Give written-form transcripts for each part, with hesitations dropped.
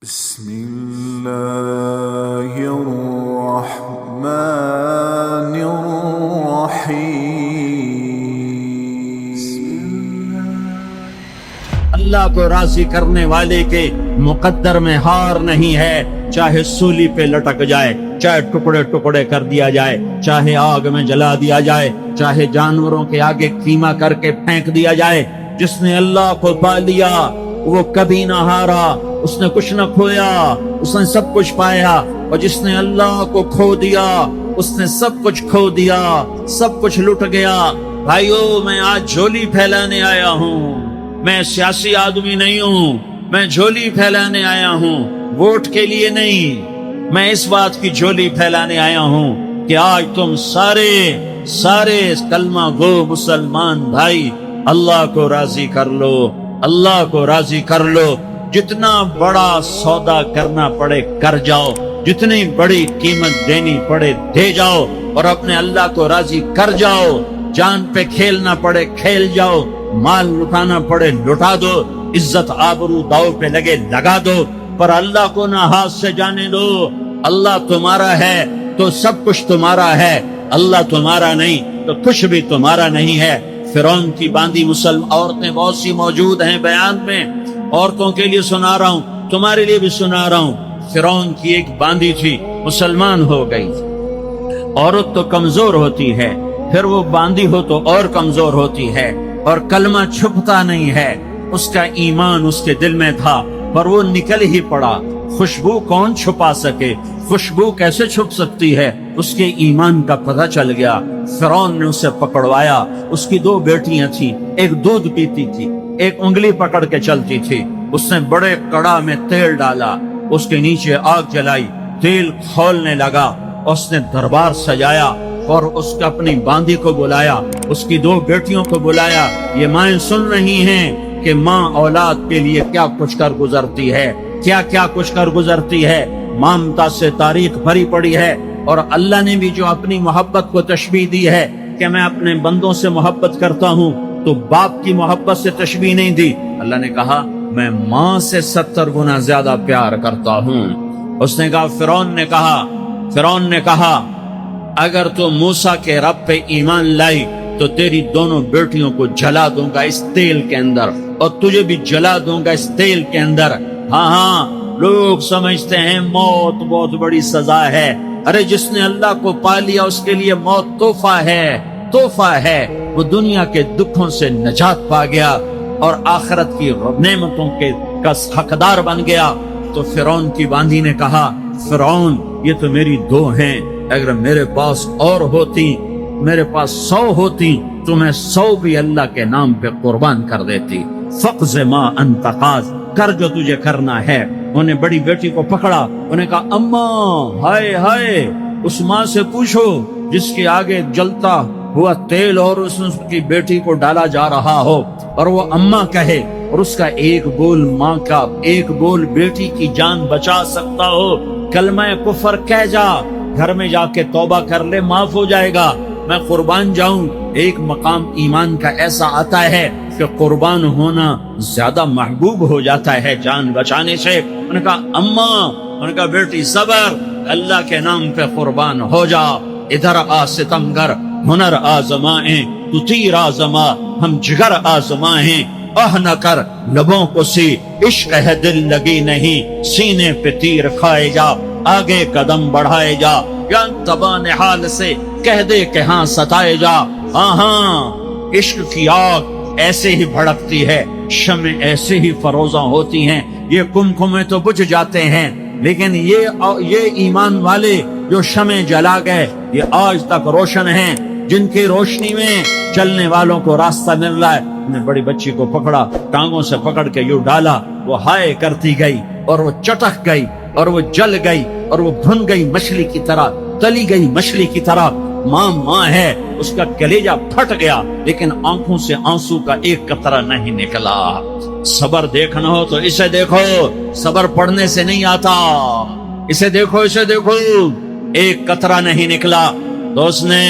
بسم اللہ الرحمن الرحیم۔ اللہ کو راضی کرنے والے کے مقدر میں ہار نہیں ہے، چاہے سولی پہ لٹک جائے، چاہے ٹکڑے ٹکڑے کر دیا جائے، چاہے آگ میں جلا دیا جائے، چاہے جانوروں کے آگے قیمہ کر کے پھینک دیا جائے۔ جس نے اللہ کو پا لیا وہ کبھی نہ ہارا، اس نے کچھ نہ کھویا، اس نے سب کچھ پایا۔ اور جس نے اللہ کو کھو دیا اس نے سب کچھ کھو دیا، سب کچھ لٹ گیا۔ بھائیو، میں آج جھولی پھیلانے آیا ہوں، میں سیاسی آدمی نہیں ہوں، میں جھولی پھیلانے آیا ہوں، ووٹ کے لیے نہیں۔ میں اس بات کی جھولی پھیلانے آیا ہوں کہ آج تم سارے کلمہ گو مسلمان بھائی اللہ کو راضی کر لو، اللہ کو راضی کر لو۔ جتنا بڑا سودا کرنا پڑے کر جاؤ، جتنی بڑی قیمت دینی پڑے دے جاؤ، اور اپنے اللہ کو راضی کر جاؤ۔ جان پہ کھیلنا پڑے کھیل جاؤ، مال لٹانا پڑے لٹا دو، عزت آبرو داؤ پہ لگے لگا دو، پر اللہ کو نہ ہاتھ سے جانے دو۔ اللہ تمہارا ہے تو سب کچھ تمہارا ہے، اللہ تمہارا نہیں تو کچھ بھی تمہارا نہیں ہے۔ فرعون کی باندھی مسلم عورتیں بہت سی موجود ہیں بیان میں، عورتوں کے لیے سنا رہا ہوں، تمہارے لیے بھی سنا رہا ہوں۔ فرعون کی ایک باندھی تھی، مسلمان ہو گئی۔ عورت تو کمزور ہوتی ہے، پھر وہ باندھی ہو تو اور کمزور ہوتی ہے، اور کلمہ چھپتا نہیں ہے۔ اس کا ایمان اس کے دل میں تھا پر وہ نکل ہی پڑا۔ خوشبو کون چھپا سکے، خوشبو کیسے چھپ سکتی ہے؟ اس کے ایمان کا پتہ چل گیا۔ فرعون نے اسے پکڑوایا۔ اس کی دو بیٹیاں تھیں، ایک دودھ پیتی تھی، ایک انگلی پکڑ کے چلتی تھی۔ اس نے بڑے کڑا میں تیل ڈالا، اس کے نیچے آگ جلائی، تیل کھولنے لگا، اس نے دربار سجایا اور اس کا اپنی باندھی کو بلایا، اس کی دو بیٹیوں کو بلایا۔ یہ مائیں سن رہی ہیں کہ ماں اولاد کے لیے کیا کچھ کر گزرتی ہے، کیا کچھ کر گزرتی ہے۔ مامتا سے تاریخ بھری پڑی ہے، اور اللہ نے بھی جو اپنی محبت کو تشبیہ دی ہے کہ میں اپنے بندوں سے محبت کرتا ہوں، تو باپ کی محبت سے تشبیہ نہیں دی۔ اللہ نے کہا میں ماں سے 70 گنا زیادہ پیار کرتا ہوں۔ اس نے کہا فرعون نے کہا اگر تو موسیٰ کے رب پہ ایمان لائی تو تیری دونوں بیٹیوں کو جلا دوں گا اس تیل کے اندر، اور تجھے بھی جلا دوں گا اس تیل کے اندر۔ ہاں لوگ سمجھتے ہیں موت بہت بڑی سزا ہے۔ ارے جس نے اللہ کو پا لیا اس کے لیے موت تحفہ ہے۔ وہ دنیا کے دکھوں سے نجات پا گیا اور آخرت کی نعمتوں کا حقدار بن گیا۔ تو فرعون کی باندھی نے کہا فرعون یہ تو میری دو ہیں، اگر میرے پاس اور ہوتی، میرے پاس 100 ہوتی تو میں 100 بھی اللہ کے نام پہ قربان کر دیتی۔ فقض ما انت قاض، کر جو تجھے کرنا ہے۔ انہیں بڑی بیٹی کو پکڑا، انہیں کہا اماں ہائے اس ماں سے پوچھو جس کے آگے جلتا ہوا تیل اور اس کی بیٹی کو ڈالا جا رہا ہو، اور وہ اماں کہے، اور اس کا ایک بول ماں کا، ایک بول بیٹی کی جان بچا سکتا ہو۔ کلمہ کفر کہہ جا، گھر میں جا کے توبہ کر لے، معاف ہو جائے گا۔ میں قربان جاؤں۔ ایک مقام ایمان کا ایسا آتا ہے کہ قربان ہونا زیادہ محبوب ہو جاتا ہے جان بچانے سے۔ انہوں نے کہا اماں، انہوں نے کہا بیٹی صبر، اللہ کے نام پہ قربان ہو جا۔ ادھر آ ستمگر، ہنر آزمائیں، تو تیر آزما، ہم جگر آزمائیں۔ نہ کر لبوں کو سی، عشق ہے دل لگی نہیں، سینے پہ تیر کھائے جا، آگے قدم بڑھائے جا، یا تبان حال سے کہہ دے کہ ہاں ستائے جا۔ ہاں عشق کی آگ ایسے ہی بھڑکتی ہے، شمع ایسے ہی فروزاں ہوتی ہیں۔ یہ کمکمے تو بجھ جاتے ہیں، لیکن یہ ایمان والے جو شمع جلا گئے یہ آج تک روشن ہیں، جن کی روشنی میں چلنے والوں کو راستہ مل رہا ہے۔ نے بڑی بچی کو پکڑا، ٹانگوں سے پکڑ کے یوں ڈالا، وہ ہائے کرتی گئی اور وہ چٹک گئی اور وہ جل گئی اور وہ بھن گئی مچھلی کی طرح، تلی گئی مچھلی کی طرح۔ ماں ہے، اس کا کلیجہ پھٹ گیا، لیکن آنکھوں سے آنسو کا ایک قطرہ نہیں نکلا۔ صبر دیکھنا ہو تو اسے دیکھو، صبر پڑھنے سے نہیں آتا۔ اسے دیکھو ایک قطرہ نہیں نکلا تو اس نے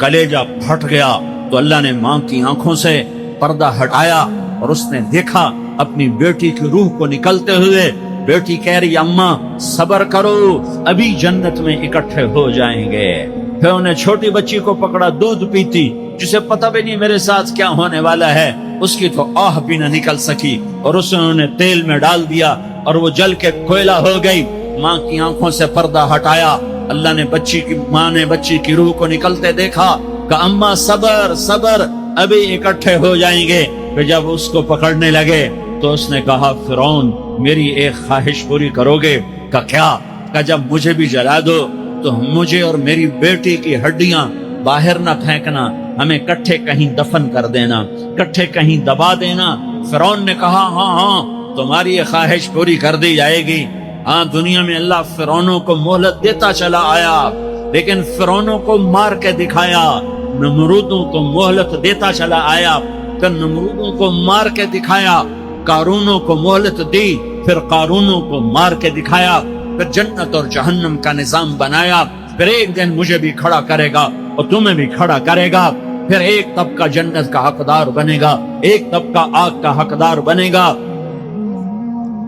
کلیجہ پھٹ گیا۔ تو اللہ نے ماں کی آنکھوں سے پردہ ہٹایا اور اس نے دیکھا اپنی بیٹی کی روح کو نکلتے ہوئے، بیٹی کہہ رہی اماں صبر کرو، ابھی جنت میں اکٹھے ہو جائیں گے۔ پھر انہیں چھوٹی بچی کو پکڑا، دودھ پیتی، جسے پتہ بھی نہیں میرے ساتھ کیا ہونے والا ہے، اس کی تو آہ بھی نہ نکل سکی، اور اسے انہوں نے تیل میں ڈال دیا اور وہ جل کے کوئلہ ہو گئی۔ ماں کی آنکھوں سے پردہ ہٹایا، اللہ نے ماں نے بچی کی روح کو نکلتے دیکھا کہ اماں صبر صبر، ابھی اکٹھے ہو جائیں گے۔ پھر جب اس کو پکڑنے لگے تو اس نے کہا فرعون میری ایک خواہش پوری کرو گے؟ کہ کیا؟ کہ جب مجھے بھی جلا دو تو مجھے اور میری بیٹی کی ہڈیاں باہر نہ پھینکنا، ہمیں کٹھے کہیں دفن کر دینا، کٹھے کہیں دبا دینا۔ فرعون نے کہا ہاں تمہاری یہ خواہش پوری کر دی جائے گی۔ ہاں دنیا میں اللہ فرعونوں کو مہلت دیتا چلا آیا، لیکن فرعونوں کو مار کے دکھایا، نمرودوں کو مہلت دیتا چلا آیا، پھر نمرودوں کو مار کے دکھایا، قارونوں کو مہلت دی، پھر قارونوں کو مار کے دکھایا، پھر جنت اور جہنم کا نظام بنایا۔ پھر ایک دن مجھے بھی کھڑا کرے گا اور تمہیں بھی کھڑا کرے گا، پھر ایک طبقہ جنت کا حقدار بنے گا، ایک طبقہ آگ کا حقدار بنے گا۔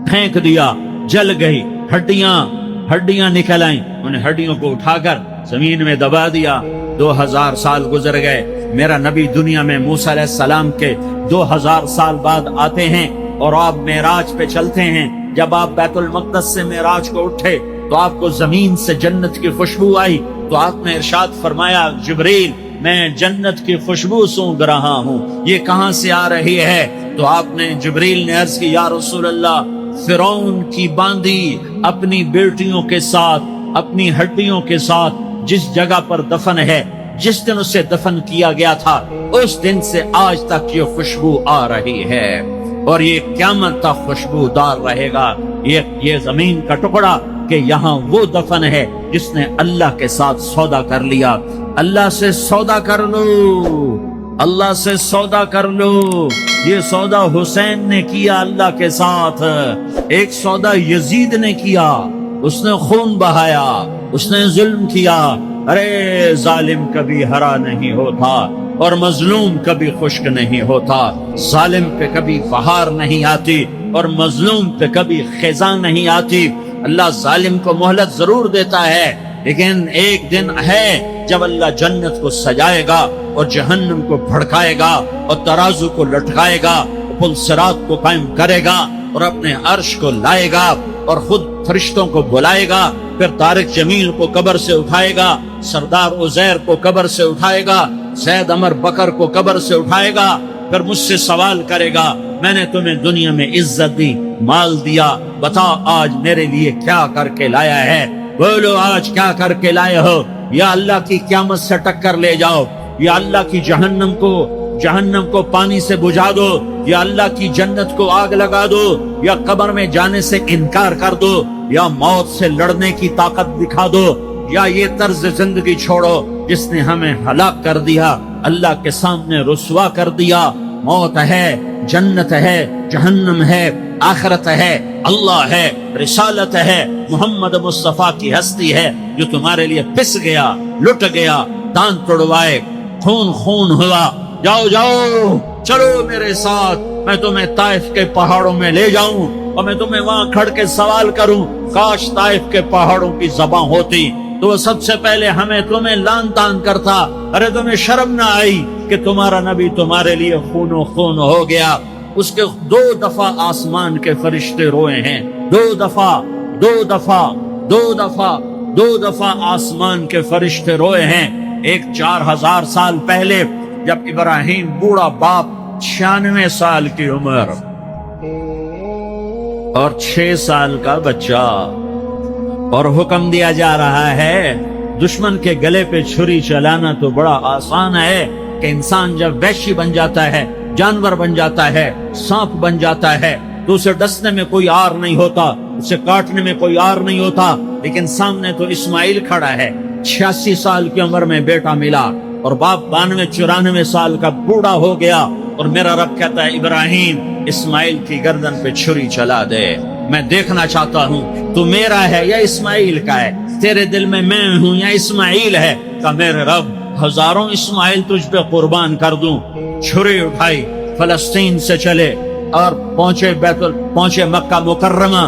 پھینک دیا، جل گئی، ہڈیاں نکل آئیں، انہیں ہڈیوں کو اٹھا کر زمین میں دبا دیا۔ 2000 سال گزر گئے، میرا نبی دنیا میں موسیٰ علیہ السلام کے 2000 سال بعد آتے ہیں اور آپ معراج پہ چلتے ہیں۔ جب آپ بیت المقدس سے معراج کو اٹھے تو آپ کو زمین سے جنت کی خوشبو آئی، تو آپ نے ارشاد فرمایا جبریل میں جنت کی خوشبو سونگ رہا ہوں، یہ کہاں سے آ رہی ہے؟ تو آپ نے جبریل نے عرض کی یا رسول اللہ فرعون کی باندی اپنی بیٹیوں کے ساتھ، اپنی ہڈیوں کے ساتھ جس جگہ پر دفن ہے، جس دن اسے دفن کیا گیا تھا اس دن سے آج تک یہ خوشبو آ رہی ہے، اور یہ قیامت تک خوشبو دار رہے گا۔ یہ زمین کا ٹکڑا کہ یہاں وہ دفن ہے جس نے اللہ کے ساتھ سودا کر لیا۔ اللہ سے سودا کر لو، اللہ سے سودا کر لو۔ یہ سودا حسین نے کیا اللہ کے ساتھ، ایک سودا یزید نے کیا، اس نے خون بہایا، اس نے ظلم کیا۔ ارے ظالم کبھی ہرا نہیں ہوتا اور مظلوم کبھی خشک نہیں ہوتا، ظالم پہ کبھی بہار نہیں آتی اور مظلوم پہ کبھی خزاں نہیں آتی۔ اللہ ظالم کو مہلت ضرور دیتا ہے، لیکن ایک دن ہے جب اللہ جنت کو سجائے گا اور جہنم کو بھڑکائے گا اور ترازو کو لٹکائے گا، پل صراط کو قائم کرے گا اور اپنے عرش کو لائے گا اور خود فرشتوں کو بلائے گا، پھر طارق جمیل کو قبر سے اٹھائے گا، سردار عزیر کو قبر سے اٹھائے گا، زید عمر بکر کو قبر سے اٹھائے گا، پھر مجھ سے سوال کرے گا میں نے تمہیں دنیا میں عزت دی، مال دیا، بتا آج میرے لیے کیا کر کے لایا ہے؟ بولو آج کیا کر کے لائے ہو؟ یا اللہ کی قیامت سے ٹکر لے جاؤ، یا اللہ کی جہنم کو پانی سے بجھا دو، یا اللہ کی جنت کو آگ لگا دو، یا قبر میں جانے سے انکار کر دو، یا موت سے لڑنے کی طاقت دکھا دو، یا یہ طرز زندگی چھوڑو جس نے ہمیں ہلاک کر دیا، اللہ کے سامنے رسوا کر دیا۔ موت ہے، جنت ہے، جہنم ہے، آخرت ہے، اللہ ہے، رسالت ہے، محمد مصطفیٰ کی ہستی ہے جو تمہارے لیے پس گیا، لٹ گیا، دان توڑوائے، خون ہوا۔ جاؤ چلو میرے ساتھ، میں تمہیں طائف کے پہاڑوں میں لے جاؤں اور میں تمہیں وہاں کھڑ کے سوال کروں، کاش طائف کے پہاڑوں کی زبان ہوتی تو وہ سب سے پہلے ہمیں تمہیں لان تان کرتا۔ ارے تمہیں شرم نہ آئی کہ تمہارا نبی تمہارے لیے خون و خون ہو گیا؟ اس کے 2 دفعہ آسمان کے فرشتے روئے ہیں، 2 دفعہ آسمان کے فرشتے روئے ہیں۔ ایک 4000 سال پہلے جب ابراہیم بوڑھا باپ، 96 سال کی عمر اور 6 سال کا بچہ، اور حکم دیا جا رہا ہے دشمن کے گلے پہ چھری چلانا تو بڑا آسان ہے کہ انسان جب وحشی بن جاتا ہے، جانور بن جاتا ہے، سانپ بن جاتا ہے تو اسے ڈسنے میں کوئی آر نہیں ہوتا، اسے کاٹنے میں کوئی آر نہیں ہوتا، لیکن سامنے تو اسماعیل کھڑا ہے، 86 سال کی عمر میں بیٹا ملا اور باپ 92-94 سال کا بوڑھا ہو گیا، اور میرا رب کہتا ہے ابراہیم اسماعیل کی گردن پہ چھری چلا دے، میں دیکھنا چاہتا ہوں تو میرا ہے یا اسماعیل کا ہے، تیرے دل میں ہوں یا اسماعیل ہے؟ کہ میرے رب ہزاروں اسماعیل تجھ پہ قربان کر دوں۔ چھری اٹھائی، فلسطین سے چلے اور پہنچے مکہ مکرمہ،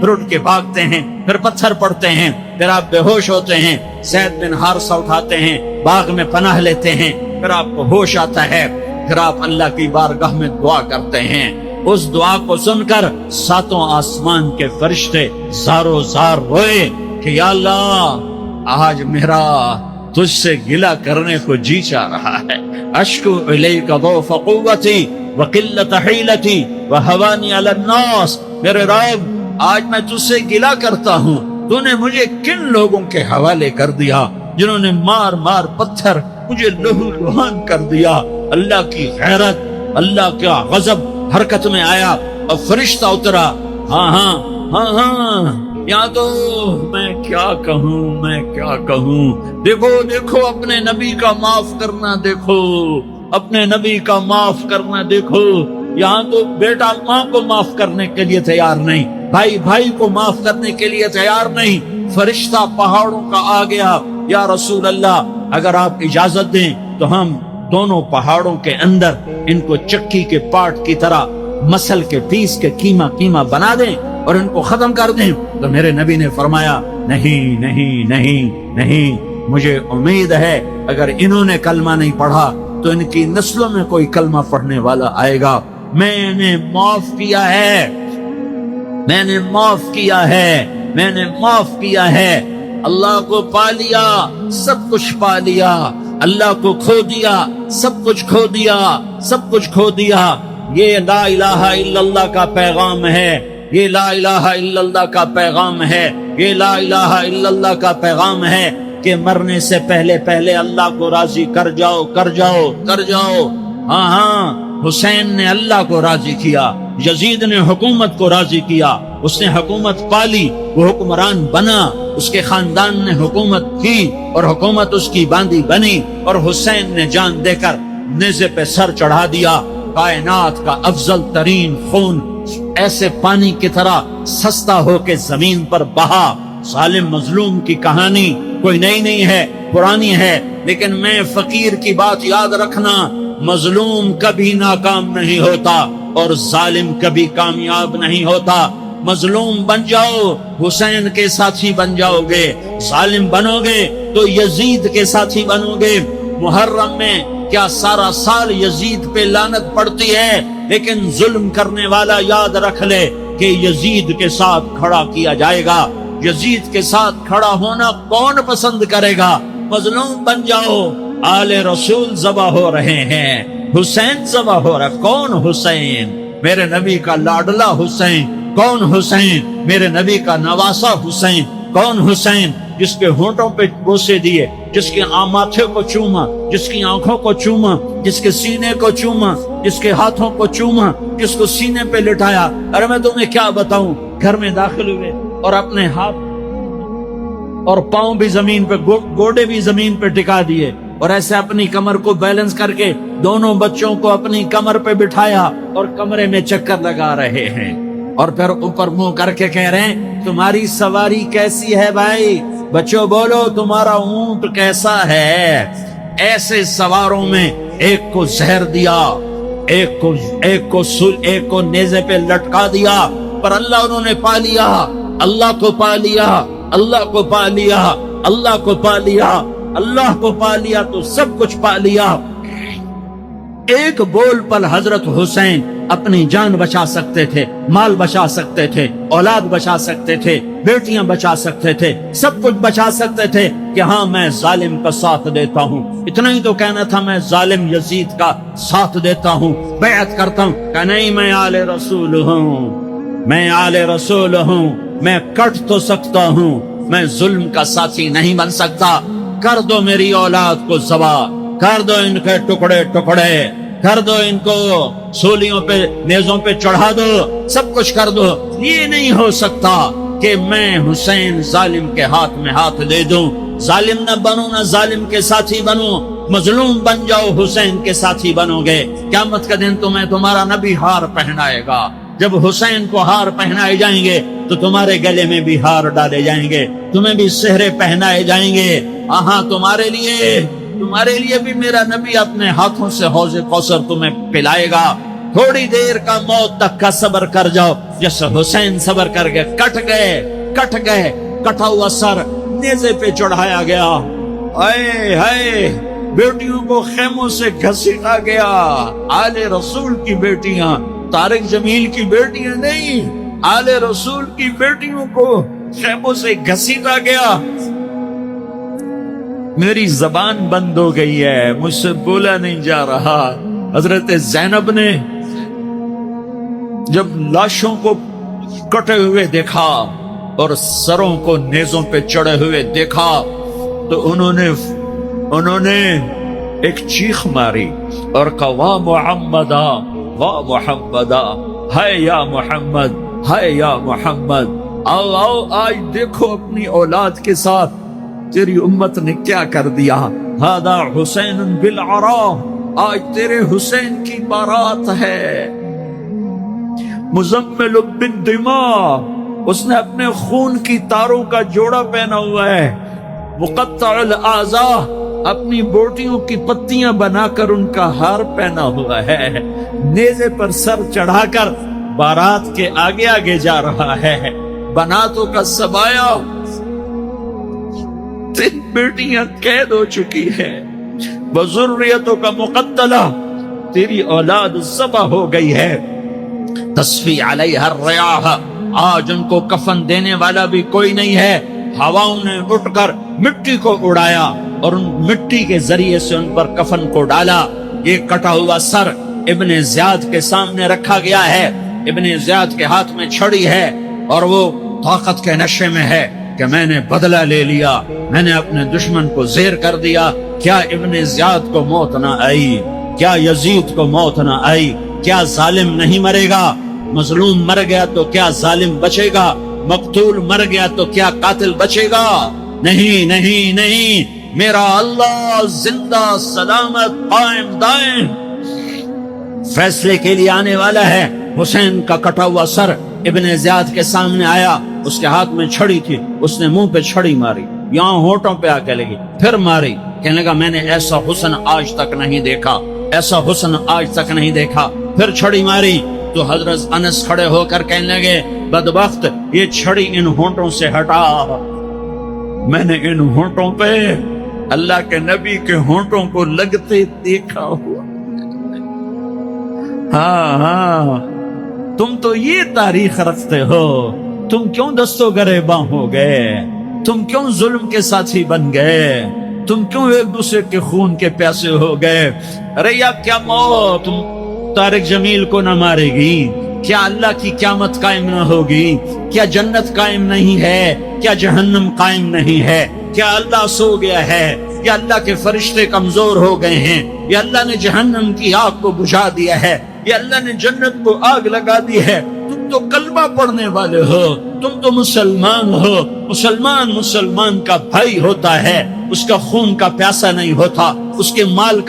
پھر اٹھ کے بھاگتے ہیں، پھر پتھر پڑتے ہیں، پھر آپ بے ہوش ہوتے ہیں، زید بن حارثہ اٹھاتے ہیں، باغ میں پناہ لیتے ہیں، پھر آپ کو ہوش آتا ہے، پھر آپ اللہ کی بارگاہ میں دعا کرتے ہیں۔ اس دعا کو سن کر ساتوں آسمان کے فرشتے زارو زار روئے کہ یا اللہ، آج میرا تجھ سے گلہ کرنے کو جی چاہ رہا ہے۔ اشکو الیک ضعف قوتی وقلت حیلتی وہوانی علی الناس، میرے رب آج میں تجھ سے گلہ کرتا ہوں، تو نے مجھے کن لوگوں کے حوالے کر دیا جنہوں نے مار مار پتھر مجھے لہو لہان کر دیا۔ اللہ کی غیرت، اللہ کا غضب حرکت میں آیا اور فرشتہ اترا۔ ہاں ہاں ہاں ہاں، یا تو میں کیا کہوں، میں کیا کہوں، دیکھو دیکھو اپنے نبی کا معاف کرنا، دیکھو اپنے نبی کا معاف کرنا، دیکھو یہاں تو بیٹا ماں کو معاف کرنے کے لیے تیار نہیں، بھائی بھائی کو معاف کرنے کے لیے تیار نہیں۔ فرشتہ پہاڑوں کا آ گیا، یا رسول اللہ اگر آپ اجازت دیں تو ہم دونوں پہاڑوں کے اندر ان کو چکی کے پاٹ کی طرح مسل کے پیس کے کیما کیما بنا دیں اور ان کو ختم کر دیں۔ تو میرے نبی نے فرمایا نہیں نہیں نہیں نہیں، مجھے امید ہے اگر انہوں نے کلمہ نہیں پڑھا تو ان کی نسلوں میں کوئی کلمہ پڑھنے والا آئے گا۔ میں نے معاف کیا ہے، میں نے معاف کیا ہے، میں نے معاف کیا ہے۔ اللہ کو پا لیا، سب کچھ پا لیا، اللہ کو کھو دیا، سب کچھ کھو دیا، سب کچھ کھو دیا۔ یہ لا الہ الا اللہ کا پیغام ہے، یہ لا الہ الا اللہ کا پیغام ہے، یہ لا الہ الا اللہ کا پیغام ہے کہ مرنے سے پہلے پہلے اللہ کو راضی کر جاؤ، کر جاؤ، کر جاؤ۔ ہاں ہاں، حسین نے اللہ کو راضی کیا، یزید نے حکومت کو راضی کیا، اس نے حکومت پالی، وہ حکمران بنا، اس کے خاندان نے حکومت کی اور حکومت اس کی باندھی بنی، اور حسین نے جان دے کر نیزے پہ سر چڑھا دیا۔ کائنات کا افضل ترین خون ایسے پانی کی طرح سستا ہو کے زمین پر بہا۔ ظالم مظلوم کی کہانی کوئی نئی نہیں ہے، پرانی ہے، لیکن میں فقیر کی بات یاد رکھنا، مظلوم کبھی ناکام نہیں ہوتا اور ظالم کبھی کامیاب نہیں ہوتا۔ مظلوم بن جاؤ حسین کے ساتھی بن جاؤ گے، ظالم بنو گے تو یزید کے ساتھی بنو گے۔ محرم میں کیا سارا سال یزید پہ لعنت پڑتی ہے، لیکن ظلم کرنے والا یاد رکھ لے کہ یزید کے ساتھ کھڑا کیا جائے گا۔ یزید کے ساتھ کھڑا ہونا کون پسند کرے گا؟ مظلوم بن جاؤ۔ آل رسول ذبح ہو رہے ہیں، حسین ذبح ہو رہا، کون حسین؟ میرے نبی کا لاڈلا حسین۔ کون حسین؟ میرے نبی کا نواسا حسین۔ کون حسین؟ جس کے ہونٹوں پہ بوسے دیے، جس کے ماتھے کو چوما، جس کی آنکھوں کو چوما، جس کے سینے کو چوما، جس کے ہاتھوں کو چوما، جس کو سینے پہ لٹایا۔ ارے میں تمہیں کیا بتاؤں، گھر میں داخل ہوئے اور اپنے ہاتھ اور پاؤں بھی زمین پہ، گوڑے بھی زمین پہ ٹکا دیے، اور ایسے اپنی کمر کو بیلنس کر کے دونوں بچوں کو اپنی کمر پہ بٹھایا اور کمرے میں چکر لگا رہے ہیں، اور پھر اوپر منہ کر کے کہہ رہے ہیں تمہاری سواری کیسی ہے بھائی؟ بچوں بولو تمہارا اونٹ کیسا ہے؟ ایسے سواروں میں ایک کو زہر دیا، ایک کو نیزے پہ لٹکا دیا، پر اللہ انہوں نے پا لیا، اللہ کو پا لیا، اللہ کو پا لیا، اللہ کو پا لیا، اللہ کو پا لیا تو سب کچھ پا لیا۔ ایک بول پر حضرت حسین اپنی جان بچا سکتے تھے، مال بچا سکتے تھے، اولاد بچا سکتے تھے، بیٹیاں بچا سکتے تھے، سب کچھ بچا سکتے تھے کہ ہاں میں ظالم کا ساتھ دیتا ہوں۔ اتنا ہی تو کہنا تھا میں ظالم یزید کا ساتھ دیتا ہوں، بیعت کرتا ہوں کہ نہیں میں آل رسول ہوں، میں آل رسول ہوں، میں کٹ تو سکتا ہوں، میں ظلم کا ساتھی نہیں بن سکتا۔ کر دو میری اولاد کو ذبح، کر دو ان کے ٹکڑے ٹکڑے، کر دو ان کو سولیوں پہ نیزوں پہ چڑھا دو، سب کچھ کر دو۔ یہ نہیں ہو سکتا کہ میں حسین ظالم کے ہاتھ میں ہاتھ دے دوں، ظالم نہ بنوں نہ ظالم کے ساتھی بنوں، مظلوم بن جاؤ حسین کے ساتھی بنو گے۔ قیامت کا دن تمہیں تمہارا نبی ہار پہنائے گا، جب حسین کو ہار پہنائے جائیں گے تو تمہارے گلے میں بھی ہار ڈالے جائیں گے، تمہیں بھی سہرے پہنائے جائیں گے۔ ہاں تمہارے لیے بھی میرا نبی اپنے ہاتھوں سے حوض کوثر تمہیں پلائے گا۔ تھوڑی دیر کا موت تک کا صبر کر جاؤ، جیسے حسین صبر کر کے کٹ گئے، کٹا ہوا سر نیزے پہ چڑھایا گیا۔ اے ہائے، بیٹیوں کو خیموں سے گھسیٹا گیا، آل رسول کی بیٹیاں، طارق جمیل کی بیٹیاں نہیں، آل رسول کی بیٹیوں کو خیموں سے گھسیٹا گیا۔ میری زبان بند ہو گئی ہے، مجھ سے بولا نہیں جا رہا۔ حضرت زینب نے جب لاشوں کو کٹے ہوئے دیکھا اور سروں کو نیزوں پہ چڑھے ہوئے دیکھا تو انہوں نے ایک چیخ ماری اور کہا واہ محمدا، واہ محمدا، ہائے یا محمد، ہائے یا محمد۔ آؤ آؤ، آج دیکھو اپنی اولاد کے ساتھ تیری امت نے کیا کر دیا۔ ہذا حسین بالعراء، آج تیرے حسین کی بارات ہے۔ مزمل بالدماء، اس نے اپنے خون کی تاروں کا جوڑا پہنا ہوا ہے۔ مقطع الاعضاء، اپنی بوٹیوں کی پتیاں بنا کر ان کا ہار پہنا ہوا ہے۔ نیزے پر سر چڑھا کر بارات کے آگے آگے جا رہا ہے۔ بناتوں کا سبایا، تین بیٹیاں قید ہو چکی ہے۔ وذریتوں کا مقتلہ، تیری اولاد ذبح ہو گئی ہے۔ تصفی علیہا الریاح، آج ان کو کفن دینے والا بھی کوئی نہیں ہے۔ ہواؤں نے اٹھ کر مٹی کو اڑایا اور ان مٹی کے ذریعے سے ان پر کفن کو ڈالا۔ یہ کٹا ہوا سر ابن زیاد کے سامنے رکھا گیا ہے۔ ابن زیاد کے ہاتھ میں چھڑی ہے اور وہ طاقت کے نشے میں ہے کہ میں نے بدلہ لے لیا، میں نے اپنے دشمن کو زیر کر دیا۔ کیا ابن زیاد کو موت نہ آئی؟ کیا یزید کو موت نہ آئی؟ کیا ظالم نہیں مرے گا؟ مظلوم مر گیا تو کیا ظالم بچے گا؟ مقتول مر گیا تو کیا قاتل بچے گا؟ نہیں نہیں نہیں، میرا اللہ زندہ سلامت قائم دائم فیصلے کے لیے آنے والا ہے۔ حسین کا کٹا ہوا سر ابن زیاد کے سامنے آیا، اس کے ہاتھ میں چھڑی تھی، اس نے منہ پہ چھڑی ماری، یہاں ہونٹوں پہ آ کے لگی، پھر ماری، کہنے لگا میں نے ایسا حسن آج تک نہیں دیکھا، ایسا حسن آج تک نہیں دیکھا۔ پھر چھڑی ماری تو حضرت انس کھڑے ہو کر کہنے لگے بدبخت، یہ چھڑی ان ہونٹوں سے ہٹا۔ میں نے ان ہونٹوں پہ اللہ کے نبی کے ہونٹوں کو لگتے دیکھا ہوا۔ ہاں، تم تو یہ تاریخ رکھتے ہو، تم کیوں دستوں گریباں ہو گئے؟ تم کیوں ظلم کے ساتھی بن گئے؟ تم کیوں ایک دوسرے کے خون کے پیاسے ہو گئے؟ ارے یا کیا موت طارق جمیل کو نہ مارے گی؟ کیا اللہ کی قیامت قائم نہ ہوگی؟ کیا جنت قائم نہیں ہے؟ کیا جہنم قائم نہیں ہے؟ کیا اللہ سو گیا ہے؟ یا اللہ کے فرشتے کمزور ہو گئے ہیں؟ یا اللہ نے جہنم کی آگ کو بجھا دیا ہے؟ یا اللہ نے جنت کو آگ لگا دی ہے؟ تم تو کلمہ پڑھنے والے ہو، تم تو مسلمان ہو۔ مسلمان کا بھائی ہوتا ہے، اس کا خون کا پیاسا نہیں ہوتا، اس کے مال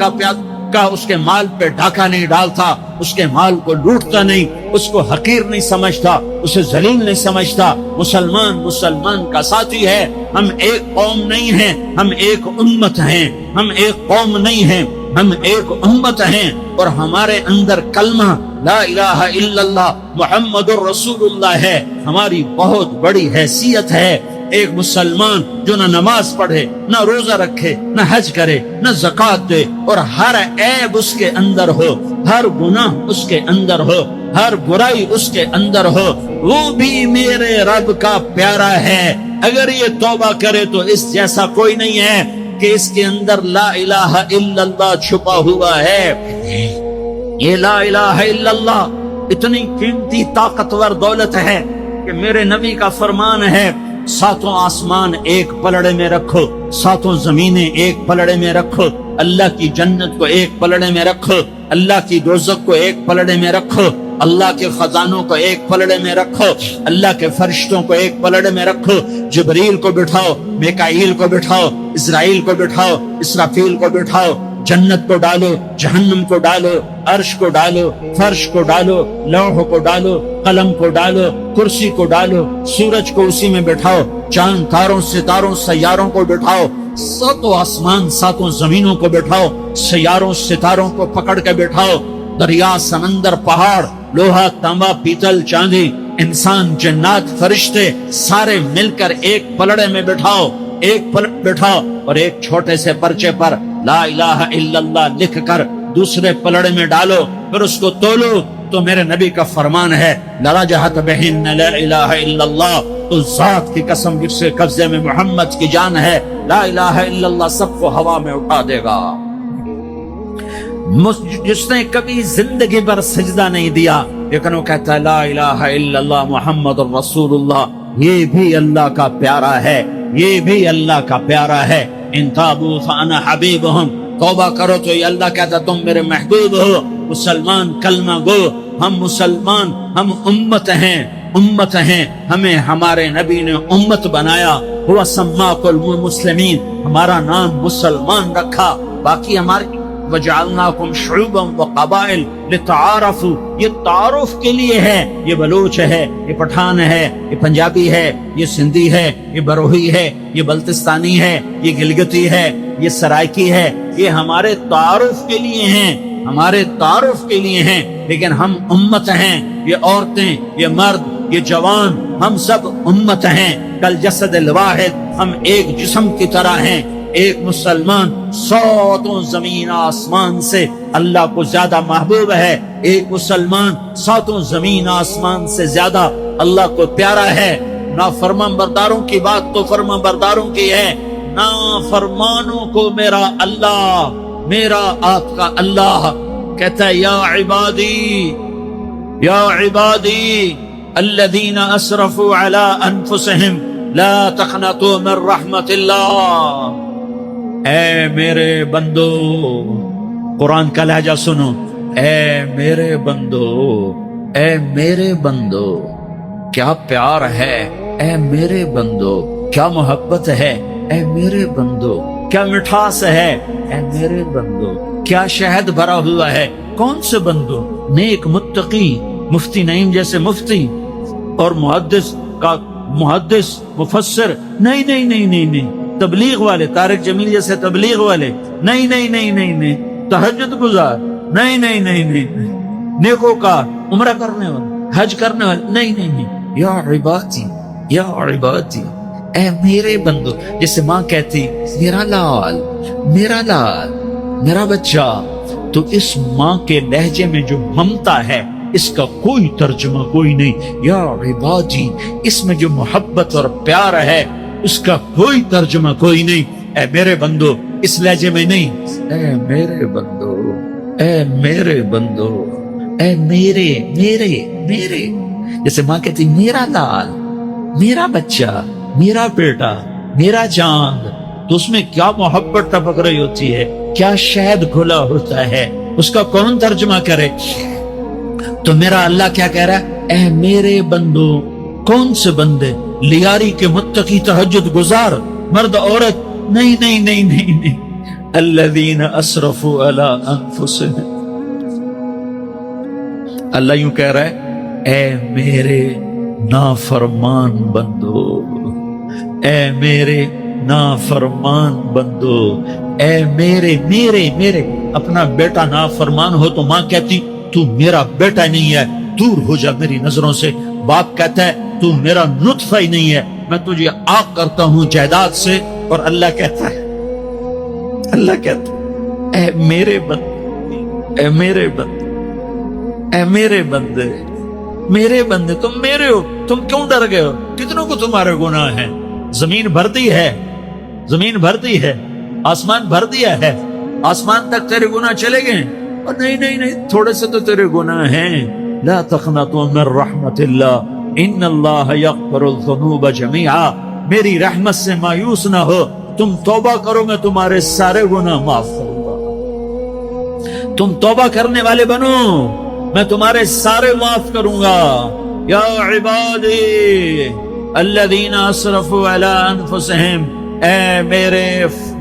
اس کے مال پہ ڈاکہ نہیں ڈالتا، اس کے مال کو لوٹتا نہیں، اس کو حقیر نہیں سمجھتا، اسے ذلیل نہیں سمجھتا۔ مسلمان کا ساتھی ہے۔ ہم ایک قوم نہیں ہیں، ہم ایک امت ہیں، ہم ایک قوم نہیں ہیں، ہم ایک امت ہیں، اور ہمارے اندر کلمہ لا الہ الا اللہ محمد الرسول اللہ ہے۔ ہماری بہت بڑی حیثیت ہے۔ ایک مسلمان جو نہ نماز پڑھے، نہ روزہ رکھے، نہ حج کرے، نہ زکوٰۃ دے، اور ہر عیب اس کے اندر ہو، ہر گناہ اس کے اندر ہو، ہر برائی اس کے اندر ہو، وہ بھی میرے رب کا پیارا ہے۔ اگر یہ توبہ کرے تو اس جیسا کوئی نہیں ہے کہ اس کے اندر لا الہ الا اللہ چھپا ہوا ہے۔ یہ لا الہ الا اللہ اتنی قیمتی طاقتور دولت ہے کہ میرے نبی کا فرمان ہے، ساتوں آسمان ایک پلڑے میں رکھو، ساتوں زمینیں ایک پلڑے میں رکھو، اللہ کی جنت کو ایک پلڑے میں رکھو، اللہ کی دوزخ کو ایک پلڑے میں رکھو، اللہ کے خزانوں کو ایک پلڑے میں رکھو، اللہ کے فرشتوں کو ایک پلڑے میں رکھو، جبریل کو بٹھاؤ، میکائیل کو بٹھاؤ، اسرائیل کو بٹھاؤ، اسرافیل کو بٹھاؤ، جنت کو ڈالو، جہنم کو ڈالو، عرش کو ڈالو، فرش کو ڈالو، لوح کو ڈالو، قلم کو ڈالو، کرسی کو ڈالو، سورج کو اسی میں بٹھاؤ، چاند تاروں ستاروں سیاروں کو بٹھاؤ، ساتوں آسمان ساتوں زمینوں کو بٹھاؤ، سیاروں ستاروں کو پکڑ کے بٹھاؤ، دریا سمندر پہاڑ لوہا تانبا پیتل چاندی انسان جنات فرشتے سارے مل کر ایک پلڑے میں بٹھاؤ، ایک پلڑ بٹھاؤ اور ایک چھوٹے سے پرچے پر لا الہ الا اللہ لکھ کر دوسرے پلڑے میں ڈالو، پھر اس کو تولو تو میرے نبی کا فرمان ہے لرجحت بہن لا الہ الا اللہ، اس ذات کی قسم جس کے قبضے میں محمد کی جان ہے، لا الہ الا اللہ سب کو ہوا میں اٹھا دے گا۔ جس نے کبھی زندگی پر سجدہ نہیں دیا لیکن وہ کہتا ہے لا الہ الا اللہ محمد الرسول اللہ، یہ بھی اللہ کا پیارا ہے، یہ بھی اللہ کا پیارا ہے۔ ان تابوا فانا حبیبہم، توبہ کرو تو یہ اللہ کہتا تم میرے محبوب ہو۔ مسلمان کلمہ گو، ہم مسلمان، ہم امت ہیں، امت ہیں، ہمیں ہمارے نبی نے امت بنایا، ہوا سماکم المسلمین، ہمارا نام مسلمان رکھا، باقی ہمارے وجعلناکم شعوبا وقبائل لتعارفوا، یہ تعارف کے لیے ہے، یہ بلوچ ہے، یہ پٹھان ہے، یہ پنجابی ہے، یہ سندھی ہے، یہ بروہی ہے، یہ بلتستانی ہے، یہ گلگتی ہے، یہ سرائکی ہے، یہ ہمارے تعارف کے لیے ہیں، ہمارے تعارف کے لیے ہیں، لیکن ہم امت ہیں، یہ عورتیں، یہ مرد، یہ جوان، ہم سب امت ہیں، کل جسد الواحد، ہم ایک جسم کی طرح ہیں۔ ایک مسلمان ساتوں زمین آسمان سے اللہ کو زیادہ محبوب ہے، ایک مسلمان ساتوں زمین آسمان سے زیادہ اللہ کو پیارا ہے۔ نافرمان برداروں کی بات تو فرمان برداروں کی ہے، نافرمانوں کو میرا اللہ، میرا آپ کا اللہ کہتا ہے یا عبادی الذین اسرفوا علی انفسہم لا تقنطوا من رحمت اللہ۔ اے میرے بندو، قرآن کا لہجہ سنو، اے میرے بندو، اے میرے بندو، کیا پیار ہے، اے میرے بندو، کیا محبت ہے، اے میرے بندو، کیا مٹھاس ہے، اے میرے بندو، کیا شہد بھرا ہوا ہے۔ کون سے بندو؟ نیک متقی، مفتی نعیم جیسے مفتی اور محدث کا محدث مفسر، نہیں نہیں نہیں نہیں نہیں، تبلیغ والے، طارق جمیل جیسے تبلیغ والے، نہیں نہیں نہیں نہیں نہیں، تہجد گزار، نہیں نہیں نہیں نہیں، نیکوکار، عمرہ کرنے والے، حج کرنے والے، نہیں نہیں نہیں، یا عبادی، یا عبادی، اے میرے بندو، جیسے ماں کہتی میرا لال، میرا لال، میرا بچہ، تو اس ماں کے لہجے میں جو ممتا ہے اس کا کوئی ترجمہ کوئی نہیں۔ یا عبادی، اس میں جو محبت اور پیار ہے اس کا کوئی ترجمہ کوئی نہیں۔ اے میرے بندو، اس لہجے میں نہیں، اے میرے بندو، اے میرے بندو، اے میرے میرے میرے، جیسے ماں کہتی میرا لال، میرا بچہ، میرا بیٹا، میرا چاند، تو اس میں کیا محبت ٹپک رہی ہوتی ہے، کیا شہد کھلا ہوتا ہے، اس کا کون ترجمہ کرے؟ تو میرا اللہ کیا کہہ رہا ہے؟ اے میرے بندو، کون سے بندے؟ لیاری کے متقی، تہجد گزار، مرد عورت، نہیں نہیں نہیں نہیں نہیں، الذین اسرفوا علی انفسہم۔ اللہ یوں کہہ رہا ہے اے میرے نافرمان بندو، اے میرے نافرمان بندو، اے میرے میرے میرے۔ اپنا بیٹا نافرمان ہو تو ماں کہتی تو میرا بیٹا نہیں ہے، دور ہو جا میری نظروں سے۔ باپ کہتا ہے تو میرا نطفہ ہی نہیں ہے، میں تجھے عاق کرتا ہوں جائیداد سے۔ اور اللہ کہتا ہے، اللہ کہتا ہے اے میرے بندے، اے میرے بندے، اے میرے بندے، میرے بندے، تم میرے ہو، تم کیوں ڈر گئے ہو؟ کتنوں کو تمہارے گناہ ہیں؟ زمین بھر دی ہے، زمین بھر دی ہے، آسمان بھر دیا ہے، آسمان تک تیرے گناہ چلے گئے؟ اور نہیں نہیں نہیں، تھوڑے سے تو تیرے گناہ ہیں۔ لا تقنطوا من رحمت اللہ ان اللہ یغفر الذنوب جميعا، میری رحمت سے مایوس نہ ہو، تم توبہ کرو میں تمہارے سارے گناہ معاف کروں گا، تم توبہ کرنے والے بنو میں تمہارے سارے معاف کروں گا۔ یا عبادی الذین اسرفوا علی انفسہم، اے میرے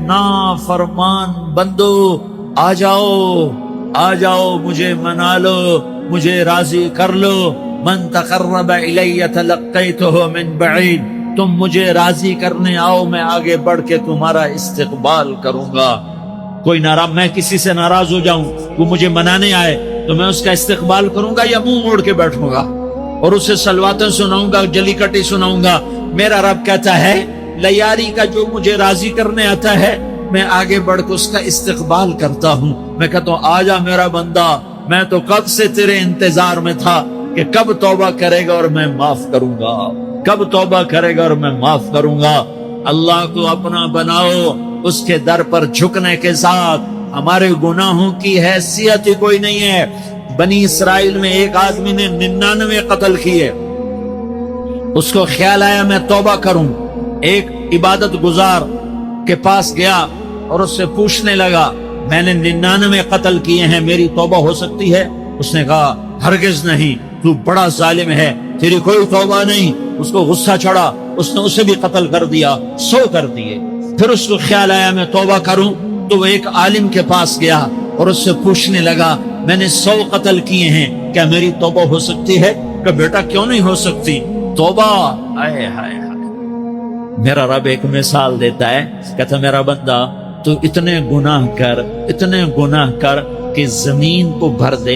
نافرمان بندو، آ جاؤ، آ جاؤ، مجھے منا لو، مجھے راضی کر لو۔ من تقرب الی تلقیتہ من بعید، تم مجھے راضی کرنے آؤ، میں آگے بڑھ کے تمہارا استقبال کروں گا۔ کوئی ناراض، میں کسی سے ناراض ہو جاؤں، وہ مجھے منانے آئے، تو میں اس کا استقبال کروں گا یا منہ موڑ کے بیٹھوں گا اور اسے سلواتیں سناؤں گا، جلی کٹی سناؤں گا؟ میرا رب کہتا ہے لیاری کا جو مجھے راضی کرنے آتا ہے میں آگے بڑھ کے اس کا استقبال کرتا ہوں۔ میں کہتا ہوں آجا میرا بندہ، میں تو کب سے تیرے انتظار میں تھا کہ کب توبہ کرے گا اور میں معاف کروں گا، کب توبہ کرے گا اور میں معاف کروں گا۔ اللہ کو اپنا بناؤ، اس کے در پر جھکنے کے ساتھ ہمارے گناہوں کی حیثیت ہی کوئی نہیں ہے۔ بنی اسرائیل میں ایک آدمی نے 99 قتل کیے، اس کو خیال آیا میں توبہ کروں، ایک عبادت گزار کے پاس گیا اور اس سے پوچھنے لگا میں نے 99 قتل کیے ہیں، میری توبہ ہو سکتی ہے؟ اس نے کہا ہرگز نہیں، تو بڑا ظالم ہے، تیری کوئی توبہ نہیں۔ اس کو غصہ چڑھا، اس نے اسے بھی قتل کر دیا، 100 کر دیے۔ پھر اس کو خیال آیا میں توبہ کروں، تو وہ ایک عالم کے پاس گیا اور اس سے پوچھنے لگا میں نے 100 قتل کیے ہیں، کیا میری توبہ ہو سکتی ہے؟ کہ بیٹا کیوں نہیں ہو سکتی توبہ؟ آئے ہائے ہائے۔ میرا رب ایک مثال دیتا ہے، کہتا میرا بندہ تو اتنے گناہ کر، اتنے گناہ کر کہ زمین کو بھر دے،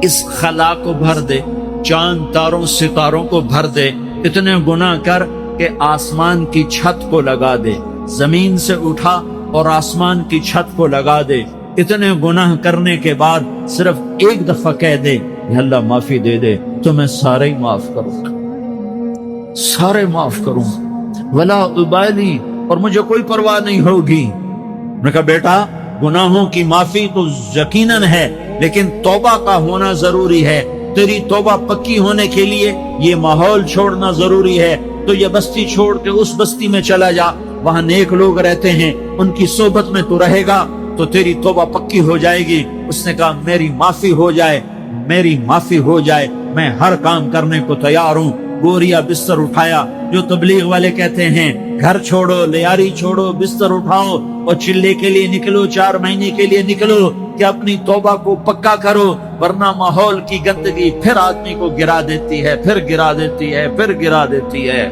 اس خلا کو بھر دے، چاند تاروں ستاروں کو بھر دے، اتنے گناہ کر کہ آسمان کی چھت کو لگا دے، زمین سے اٹھا اور آسمان کی چھت کو لگا دے۔ اتنے گناہ کرنے کے بعد صرف ایک دفعہ کہہ دے کہ اللہ معافی دے دے، تو میں سارے ہی معاف کروں گا، سارے معاف کروں گا، ولا ابالی، اور مجھے کوئی پرواہ نہیں ہوگی۔ میں نے کہا بیٹا گناہوں کی معافی تو یقیناً ہے، لیکن توبہ کا ہونا ضروری ہے۔ تیری توبہ پکی ہونے کے لیے یہ ماحول چھوڑنا ضروری ہے۔ تو یہ بستی چھوڑ کے اس بستی میں چلا جا، وہاں نیک لوگ رہتے ہیں، ان کی صحبت میں تو رہے گا تو تیری توبہ پکی ہو جائے گی۔ اس نے کہا میری معافی ہو جائے، میری معافی ہو جائے، میں ہر کام کرنے کو تیار ہوں۔ گوریا بستر اٹھایا، جو تبلیغ والے کہتے ہیں گھر چھوڑو، لیاری چھوڑو، بستر اٹھاؤ اور چلے کے لیے نکلو، 4 مہینے کے لیے نکلو کہ اپنی توبہ کو پکا کرو، ورنہ ماحول کی گندگی پھر آدمی کو گرا دیتی ہے، پھر گرا دیتی ہے، پھر گرا دیتی ہے۔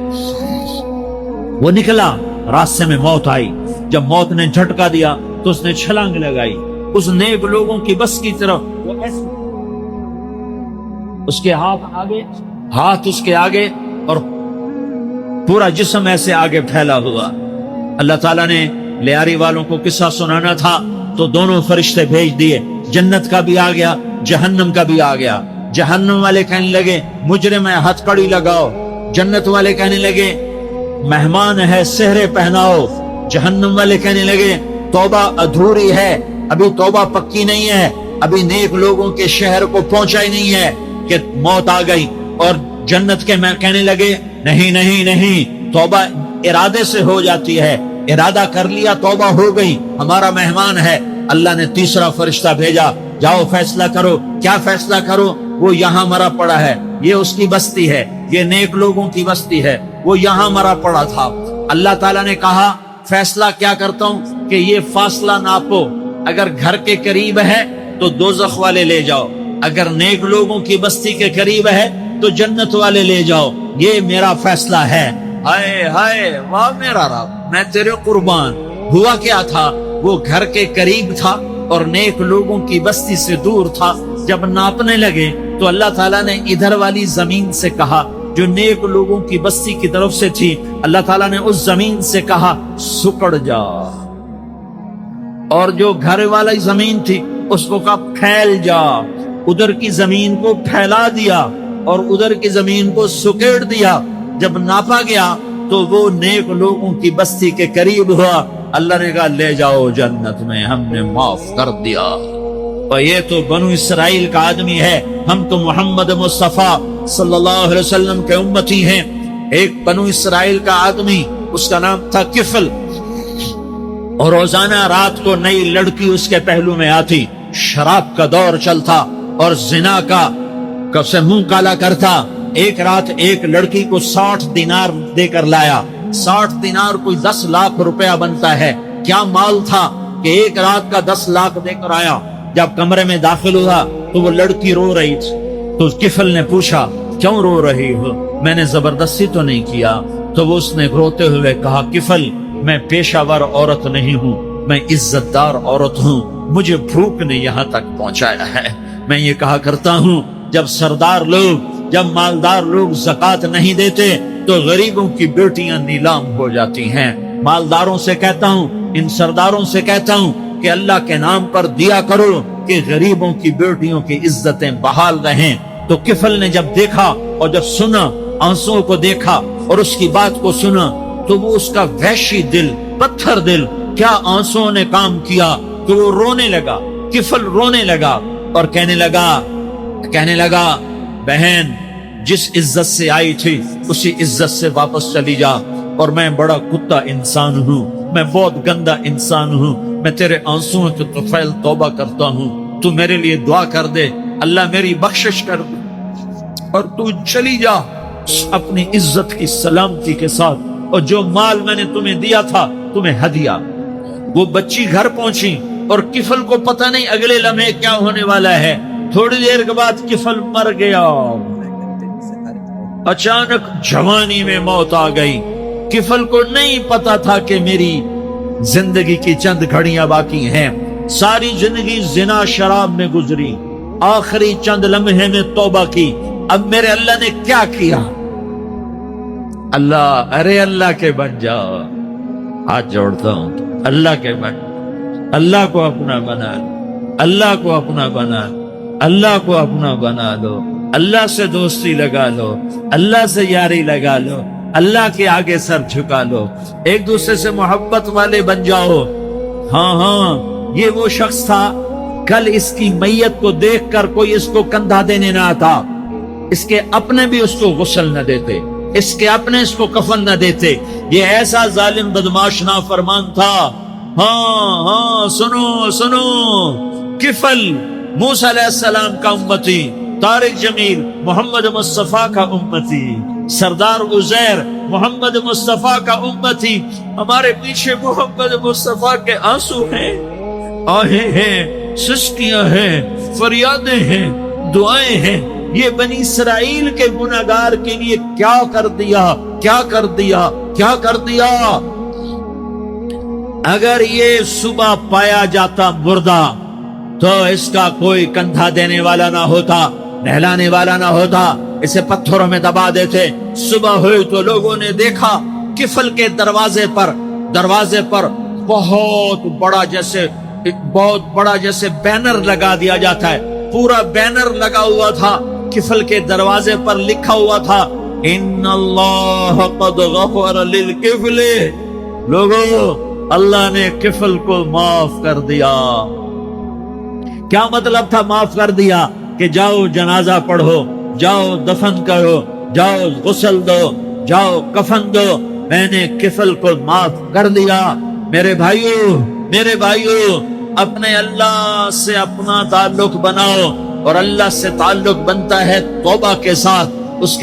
وہ نکلا، راستے میں موت آئی، جب موت نے جھٹکا دیا تو اس نے چھلانگ لگائی اس نیک لوگوں کی بس کی طرف۔ وہ ایسے اس کے ہاتھ اس کے آگے اور پورا جسم ایسے آگے پھیلا ہوا۔ اللہ تعالیٰ نے لیاری والوں کو قصہ سنانا تھا تو دونوں فرشتے بھیج دیے، جنت کا بھی آ گیا، جہنم کا بھی آ گیا۔ جہنم والے کہنے لگے مجرم ہے، ہتھ کڑی لگاؤ۔ جنت والے کہنے لگے مہمان ہے، سہرے پہناؤ۔ جہنم والے کہنے لگے توبہ ادھوری ہے، ابھی توبہ پکی نہیں ہے، ابھی نیک لوگوں کے شہر کو پہنچا ہی نہیں ہے کہ موت آ گئی۔ اور جنت کے میں کہنے لگے نہیں نہیں نہیں، توبہ ارادے سے ہو جاتی ہے، ارادہ کر لیا توبہ ہو گئی، ہمارا مہمان ہے۔ اللہ نے تیسرا فرشتہ بھیجا، جاؤ فیصلہ کرو۔ کیا فیصلہ کرو؟ وہ یہاں مرا پڑا ہے، یہ اس کی بستی ہے، یہ نیک لوگوں کی بستی ہے، وہ یہاں مرا پڑا تھا۔ اللہ تعالیٰ نے کہا فیصلہ کیا کرتا ہوں کہ یہ فاصلہ ناپو، اگر گھر کے قریب ہے تو دوزخ والے لے جاؤ، اگر نیک لوگوں کی بستی کے قریب ہے تو جنت والے لے جاؤ، یہ میرا فیصلہ ہے۔ ہائے ہائے واہ میرا رب، میں تیرے قربان۔ ہوا کیا تھا؟ وہ گھر کے قریب تھا اور نیک لوگوں کی بستی سے دور تھا۔ جب ناپنے لگے تو اللہ تعالیٰ نے ادھر والی زمین سے کہا جو نیک لوگوں کی بستی کی طرف سے تھی، اللہ تعالیٰ نے اس زمین سے کہا سکڑ جا، اور جو گھر والی زمین تھی اس کو کہا پھیل جا۔ ادھر کی زمین کو پھیلا دیا اور ادھر کی زمین کو سکیڑ دیا۔ جب ناپا گیا تو وہ نیک لوگوں کی بستی کے قریب ہوا۔ اللہ نے کہا لے جاؤ جنت میں، ہم نے معاف کر دیا۔ اور یہ تو بنو اسرائیل کا آدمی ہے، ہم تو محمد مصطفیٰ صلی اللہ علیہ وسلم کے امتی ہیں۔ ایک بنو اسرائیل کا آدمی، اس کا نام تھا کفل، اور روزانہ رات کو نئی لڑکی اس کے پہلو میں آتی، شراب کا دور چلتا اور زنا کا سے منہ کالا کرتا۔ ایک رات ایک لڑکی کو 60 دینار دے کر لایا۔ 60 دینار کوئی 10 لاکھ روپیہ بنتا ہے۔ کیا مال تھا کہ ایک رات کا 10 لاکھ دے کر آیا۔ جب کمرے میں داخل ہوا تو وہ لڑکی رو رہی تھی، تو کفل نے پوچھا کیوں رو رہی ہو؟ میں نے زبردستی تو نہیں کیا۔ تو وہ اس نے روتے ہوئے کہا کفل میں پیشہ ور عورت نہیں ہوں، میں عزت دار عورت ہوں، مجھے بھوک نے یہاں تک پہنچایا ہے، میں یہ کہا کرتا ہوں جب سردار لوگ، جب مالدار لوگ زکوٰۃ نہیں دیتے تو غریبوں کی بیٹیاں نیلام ہو جاتی ہیں۔ مالداروں سے کہتا ہوں، ان سرداروں سے کہتا ہوں کہ اللہ کے نام پر دیا کرو کہ غریبوں کی بیٹیوں کی عزتیں بحال رہیں۔ تو کفل نے جب دیکھا اور جب سنا، آنسوؤں کو دیکھا اور اس کی بات کو سنا، تو وہ اس کا وحشی دل، پتھر دل، کیا آنسوؤں نے کام کیا کہ وہ رونے لگا۔ کفل رونے لگا اور کہنے لگا بہن جس عزت سے آئی تھی اسی عزت سے واپس چلی جا، اور میں بڑا کتا انسان ہوں، میں بہت گندا انسان ہوں، میں تیرے آنسوؤں کے طفیل توبہ کرتا ہوں، تو میرے لیے دعا کر دے، اللہ میری بخشش کر دے، اور تو چلی جا اپنی عزت کی سلامتی کے ساتھ، اور جو مال میں نے تمہیں دیا تھا تمہیں ہدیہ۔ وہ بچی گھر پہنچی اور کفل کو پتہ نہیں اگلے لمحے کیا ہونے والا ہے۔ تھوڑی دیر کے بعد کفل مر گیا، اچانک جوانی میں موت آ گئی۔ کفل کو نہیں پتا تھا کہ میری زندگی کی چند گھڑیاں باقی ہیں، ساری زندگی زنا شراب میں گزری، آخری چند لمحے میں توبہ کی، اب میرے اللہ نے کیا کیا؟ اللہ، ارے اللہ کے بن جاؤ، ہاتھ جوڑتا ہوں، اللہ کے بن، اللہ کو اپنا بنا لو، اللہ کو اپنا بنا لو، اللہ کو اپنا بنا لو، اللہ سے دوستی لگا لو، اللہ سے یاری لگا لو، اللہ کے آگے سر جھکا لو، ایک دوسرے سے محبت والے بن جاؤ۔ ہاں یہ وہ شخص تھا، کل اس کی میت کو دیکھ کر کوئی اس کو کندھا دینے نہ آتا، اس کے اپنے بھی اس کو غسل نہ دیتے، اس کے اپنے اس کو کفن نہ دیتے، یہ ایسا ظالم بدماش نافرمان تھا۔ ہاں سنو، کفل موسیٰ علیہ السلام کا امتی، طارق جمیل محمد مصطفیٰ کا امتی، سردار عزیر محمد مصطفیٰ کا امتی، ہمارے پیچھے محمد مصطفیٰ کے آنسو ہیں، آہیں ہیں، سسکیاں ہیں، فریادیں ہیں، دعائیں ہیں۔ یہ بنی اسرائیل کے گناہگار کے لیے کیا کر دیا۔ اگر یہ صبح پایا جاتا مردہ تو اس کا کوئی کندھا دینے والا نہ ہوتا، نہلانے والا نہ ہوتا، اسے پتھروں میں دبا دیتے۔ صبح ہوئی تو لوگوں نے دیکھا کفل کے دروازے پر بہت بڑا جیسے بینر لگا دیا جاتا ہے، پورا بینر لگا ہوا تھا، کفل کے دروازے پر لکھا ہوا تھا ان اللہ قد غفر للکفل، لوگوں اللہ نے کفل کو معاف کر دیا۔ کیا مطلب تھا معاف کر دیا؟ کہ جاؤ جنازہ پڑھو، جاؤ دفن کرو، جاؤ غسل دو، جاؤ کفن دو، میں نے کفل کو معاف کر دیا۔ میرے بھائیو اپنے اللہ سے اپنا تعلق بناؤ، اور اللہ سے تعلق بنتا ہے توبہ کے ساتھ، اس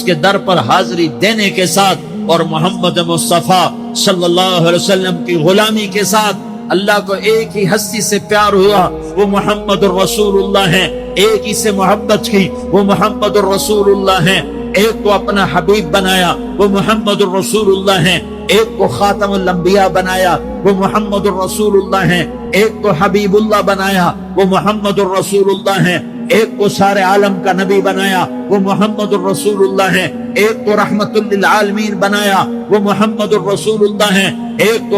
کے در پر حاضری دینے کے ساتھ، اور محمد مصطفیٰ صلی اللہ علیہ وسلم کی غلامی کے ساتھ۔ اللہ کو ایک ہی ہستی سے پیار ہوا، وہ محمد الرسول اللہ ہے، ایک ہی سے محبت کی، وہ محمد الرسول اللہ ہے، ایک کو اپنا حبیب بنایا، وہ محمد الرسول اللہ ہے، ایک کو خاتم الانبیاء بنایا، وہ محمد الرسول اللہ ہے، ایک کو حبیب اللہ بنایا، وہ محمد الرسول اللہ ہے، ایک کو سارے عالم کا نبی بنایا، وہ محمد الرسول اللہ ہے، ایک کو رحمت للعالمین بنایا، وہ محمد الرسول اللہ ہے، ایک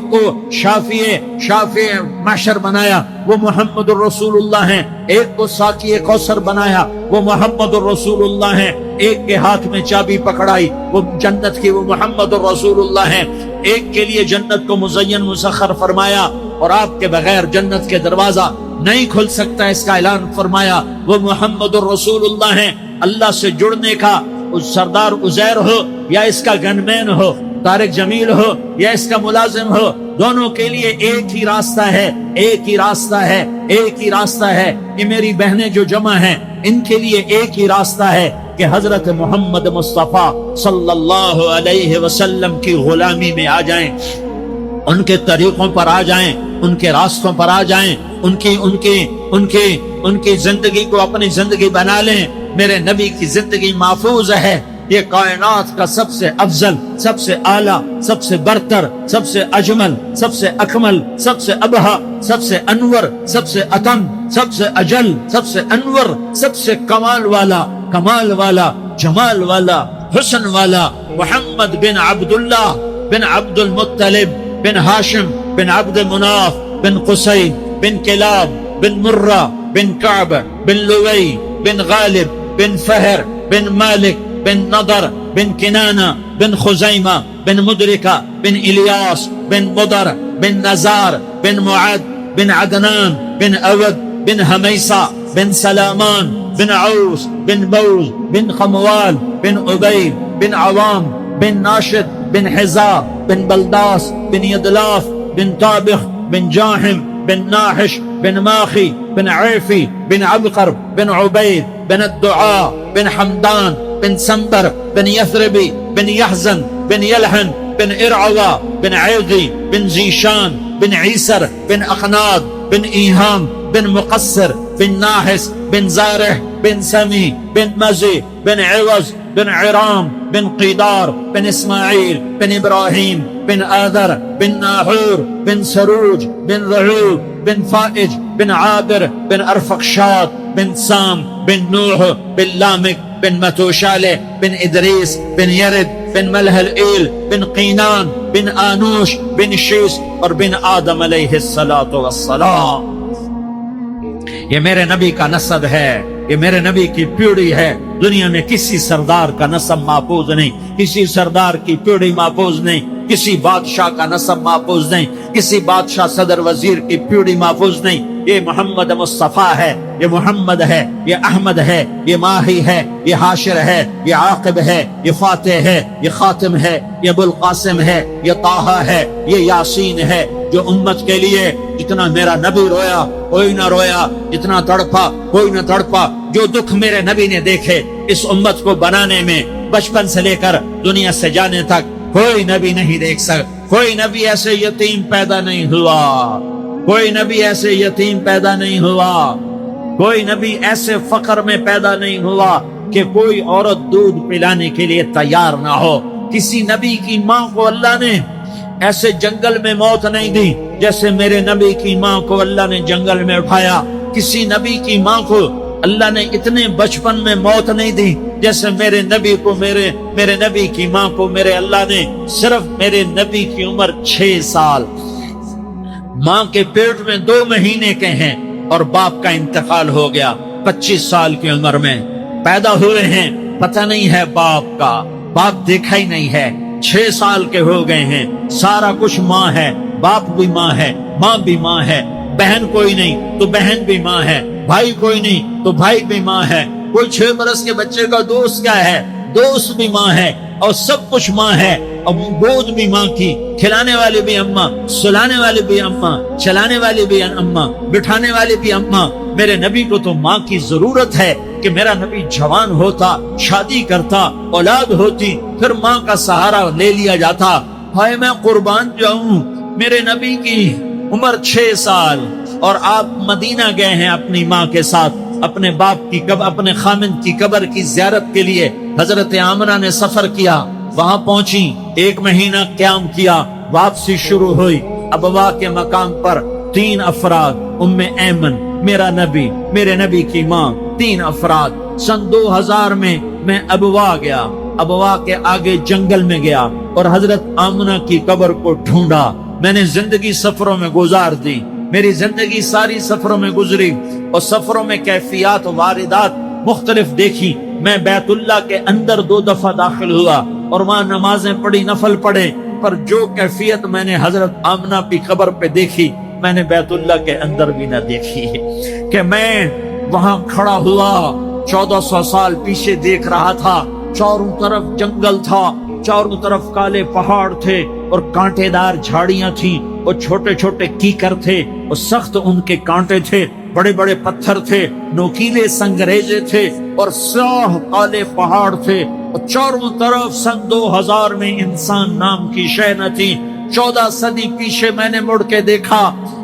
کو شافع محشر بنایا، وہ محمد الرسول اللہ ہے، ایک کو ساقی کوثر بنایا، وہ محمد الرسول اللہ ہے، ایک کے ہاتھ میں چابی پکڑائی، وہ جنت کی، وہ محمد الرسول اللہ ہے، ایک کے لیے جنت کو مزین مسخر فرمایا، اور آپ کے بغیر جنت کے دروازہ نہیں کھل سکتا، اس کا اعلان فرمایا، وہ محمد الرسول اللہ ہے۔ اللہ سے جڑنے کا سردار عزیر ہو یا اس کا گنمین ہو، طارق جمیل ہو یا اس کا ملازم ہو، دونوں کے لیے ایک ہی راستہ ہے۔ یہ میری بہنیں جو جمع ہیں ان کے لیے ایک ہی راستہ ہے کہ حضرت محمد مصطفیٰ صلی اللہ علیہ وسلم کی غلامی میں آ جائیں، ان کے طریقوں پر آ جائیں، ان کے راستوں پر آ جائیں، ان کی زندگی کو اپنی زندگی بنا لیں۔ میرے نبی کی زندگی محفوظ ہے، یہ کائنات کا سب سے افضل، سب سے اعلیٰ، سب سے برتر، سب سے اجمل، سب سے اکمل، سب سے ابہا، سب سے انور، سب سے اتم، سب سے اجل، سب سے انور، سب سے کمال والا، جمال والا، حسن والا محمد بن عبداللہ بن عبد المطلب بن ہاشم بن عبد مناف بن قصی بن کلاب بن مرہ بن کعب بن لوی بن غالب بن فہر بن مالک بن نضر بن کنانہ بن خزیمہ بن مدرکہ بن الیاس بن مضر بن نزار بن معد بن عدنان بن اود بن حمیسہ بن سلامان بن عوس بن بوز بن خموال بن عبید بن عوام بن ناشد بن حزا بن بلداس بن یدلاف بن طابخ بن جاحم بن ناحش بن ماخی بن عیفی بن عبقر بن عبید بن الدعاء بن حمدان بن سنبر بن یثربی بن یحزن بن یلحن بن ارعوا بن عیضی بن زیشان بن عیسر بن اخناد بن ایہام بن مقصر بن ناحس بن زارح بن سمی بن مزی بن عوض بن عرام بن قیدار بن اسماعیل بن ابراہیم بن آذر بن ناحور بن سروج بن رعوب بن فائج بن عابر بن ارفقشاد بن سام بن نوح بن لامک بن متوشالح بن ادریس بن یرد بن ملح الایل بن قینان بن آنوش بن شیس اور بن آدم علیہ السلام۔ یہ میرے نبی کا نسب ہے، یہ میرے نبی کی پیڑھی ہے۔ دنیا میں کسی سردار کا نسب محفوظ نہیں، کسی سردار کی پیڑھی محفوظ نہیں، کسی بادشاہ کا نسب محفوظ نہیں، کسی بادشاہ صدر وزیر کی پیڑھی محفوظ نہیں۔ یہ محمد مصطفیٰ ہے، یہ محمد ہے، یہ احمد ہے، یہ ماہی ہے، یہ حاشر ہے، یہ عاقب ہے، یہ فاتح ہے، یہ خاتم ہے، یہ ابو القاسم ہے، یہ طہ ہے، یہ یاسین ہے۔ جو امت کے لیے جتنا میرا نبی رویا کوئی نہ رویا، جتنا تڑپا کوئی نہ تڑپا، جو دکھ میرے نبی نے دیکھے اس امت کو بنانے میں، بچپن سے لے کر دنیا سے جانے تک کوئی نبی نہیں دیکھ سکتا۔ کوئی نبی ایسے یتیم پیدا نہیں ہوا، کوئی نبی ایسے یتیم پیدا نہیں ہوا، کوئی نبی ایسے فقر میں پیدا نہیں ہوا کہ کوئی عورت دودھ پلانے کے لیے تیار نہ ہو۔ کسی نبی کی ماں کو اللہ نے ایسے جنگل میں موت نہیں دی جیسے میرے نبی کی ماں کو اللہ نے جنگل میں اٹھایا۔ کسی نبی کی ماں کو اللہ نے اتنے بچپن میں موت نہیں دی جیسے میرے نبی کو، میرے نبی کی ماں کو میرے اللہ نے صرف میرے نبی کی عمر 6 سال، ماں کے پیٹ میں 2 مہینے کے ہیں اور باپ کا انتقال ہو گیا 25 سال کی عمر میں۔ پیدا ہوئے ہیں، پتہ نہیں ہے باپ کا، باپ دیکھا ہی نہیں ہے، 6 سال کے ہو گئے ہیں، سارا کچھ ماں ہے، باپ بھی ماں ہے، ماں بھی ماں ہے، بہن کوئی نہیں تو بہن بھی ماں ہے، بھائی کوئی نہیں تو بھائی بھی ماں ہے، کوئی 6 برس کے بچے کا دوست کیا ہے، دوست بھی ماں ہے، اور سب کچھ ماں ہے۔ اور گود بھی ماں کی، کھلانے والی بھی اماں، سلانے والی بھی اماں، چلانے والی بھی اماں، بٹھانے والی بھی اماں۔ میرے نبی کو تو ماں کی ضرورت ہے کہ میرا نبی جوان ہوتا، شادی کرتا، اولاد ہوتی، پھر ماں کا سہارا لے لیا جاتا۔ ہائے میں قربان جاؤں، میرے نبی کی عمر 6 سال اور آپ مدینہ گئے ہیں اپنی ماں کے ساتھ، اپنے باپ کی اپنے خامند کی قبر کی زیارت کے لیے۔ حضرت آمنہ نے سفر کیا، وہاں پہنچی، 1 مہینہ قیام کیا، واپسی شروع ہوئی۔ ابوا کے مقام پر 3 افراد، ام ایمن، میرا نبی، میرے نبی کی ماں، 3 افراد۔ سن 2000 میں ابوا گیا، ابوا کے آگے جنگل میں گیا اور حضرت آمنہ کی قبر کو ڈھونڈا۔ میں نے زندگی سفروں میں گزار دی، میری زندگی ساری سفروں میں گزری اور سفروں میں کیفیات و واردات مختلف دیکھی۔ میں بیت اللہ کے اندر 2 دفعہ داخل ہوا اور وہاں نمازیں پڑھی، نفل پڑھے، پر جو کیفیت میں نے حضرت آمنہ کی قبر پہ دیکھی میں نے بیت اللہ کے اندر بھی نہ دیکھی۔ کہ میں وہاں کھڑا ہوا 1400 سال پیچھے دیکھ رہا تھا، چاروں طرف جنگل تھا، چاروں طرف کالے پہاڑ تھے اور کانٹے دار جھاڑیاں تھیں اور چھوٹے چھوٹے کیکر تھے اور سخت ان کے کانٹے تھے، بڑے بڑے پتھر تھے، نوکیلے سنگریزے تھے اور سیاہ کالے پہاڑ تھے اور چاروں طرف سن 2000 میں انسان نام کی شے نہ تھی۔ 14 صدی پیچھے میں نے مڑ کے دیکھا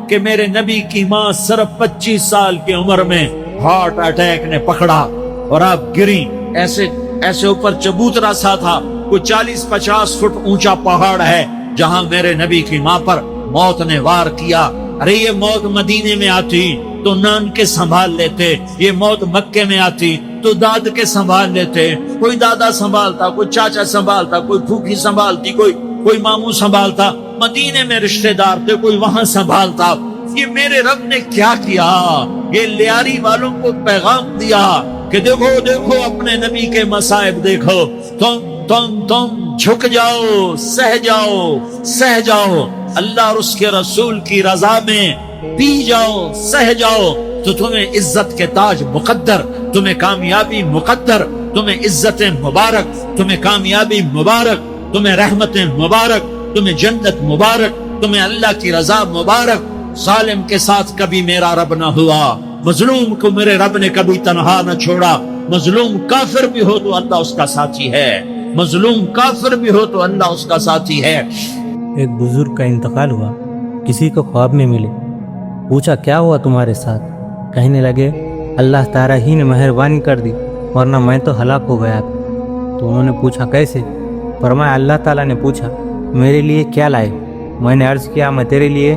کہ میرے نبی کی ماں صرف 25 سال کی عمر میں ہارٹ اٹیک نے پکڑا اور آپ گری، ایسے ایسے اوپر چبوترا سا تھا، کوئی 40-50 فٹ اونچا پہاڑ ہے جہاں میرے نبی کی ماں پر موت نے وار کیا۔ ارے یہ موت مدینے میں آتی تو نان کے سنبھال لیتے، یہ موت مکے میں آتی تو داد کے سنبھال لیتے، کوئی دادا سنبھالتا، کوئی چاچا سنبھالتا، کوئی پھوپھی سنبھالتی، کوئی ماموں سنبھالتا، مدینے میں رشتہ دار تھے کوئی وہاں سنبھالتا۔ یہ میرے رب نے کیا کیا؟ یہ لیاری والوں کو پیغام دیا کہ دیکھو دیکھو اپنے نبی کے مصائب دیکھو، تم جھک جاؤ، سہ جاؤ اللہ اور اس کے رسول کی رضا میں، پی جاؤ، سہ جاؤ تو تمہیں عزت کے تاج مقدر، تمہیں کامیابی مقدر، تمہیں عزت مبارک، تمہیں کامیابی مبارک، تمہیں رحمت مبارک، تمہیں جنت مبارک، تمہیں اللہ کی رضا مبارک۔ ظالم کے ساتھ کبھی میرا رب نہ ہوا، مظلوم کو میرے رب نے کبھی تنہا نہ چھوڑا۔ مظلوم کافر بھی ہو تو اللہ اس کا ساتھی ہے، مظلوم کافر بھی ہو تو اللہ اس کا ساتھی ہے۔ ایک بزرگ کا انتقال ہوا، کسی کو خواب میں ملے، پوچھا کیا ہوا تمہارے ساتھ؟ کہنے لگے اللہ تعالیٰ ہی نے مہربانی کر دی ورنہ میں تو ہلاک ہو گیا تھا۔ تو انہوں نے پوچھا کیسے؟ فرمایا اللہ تعالیٰ نے پوچھا میرے لیے کیا لائے؟ میں نے عرض کیا میں تیرے لیے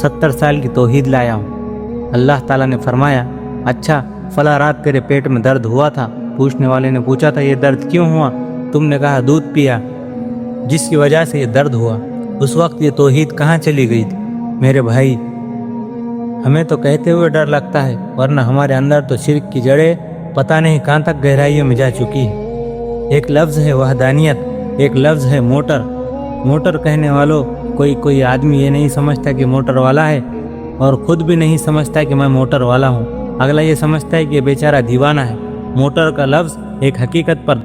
70 سال کی توحید لایا ہوں۔ اللہ تعالیٰ نے فرمایا اچھا فلاں رات تیرے پیٹ میں درد ہوا تھا؟ پوچھنے والے نے پوچھا تھا یہ درد کیوں ہوا؟ تم نے کہا دودھ پیا جس کی وجہ سے یہ درد ہوا۔ اس وقت یہ توحید کہاں چلی گئی تھی؟ میرے بھائی ہمیں تو کہتے ہوئے ڈر لگتا ہے ورنہ ہمارے اندر تو شرک کی جڑیں پتہ نہیں کہاں تک گہرائیوں میں جا چکی ہے۔ ایک لفظ ہے وحدانیت، ایک لفظ ہے موٹر۔ موٹر کہنے والوں کوئی آدمی یہ نہیں سمجھتا کہ موٹر والا ہے اور خود بھی نہیں سمجھتا کہ میں موٹر والا ہوں، اگلا یہ سمجھتا ہے کہ یہ بیچارہ دیوانہ ہے۔ موٹر کا لفظ ایک حقیقت پر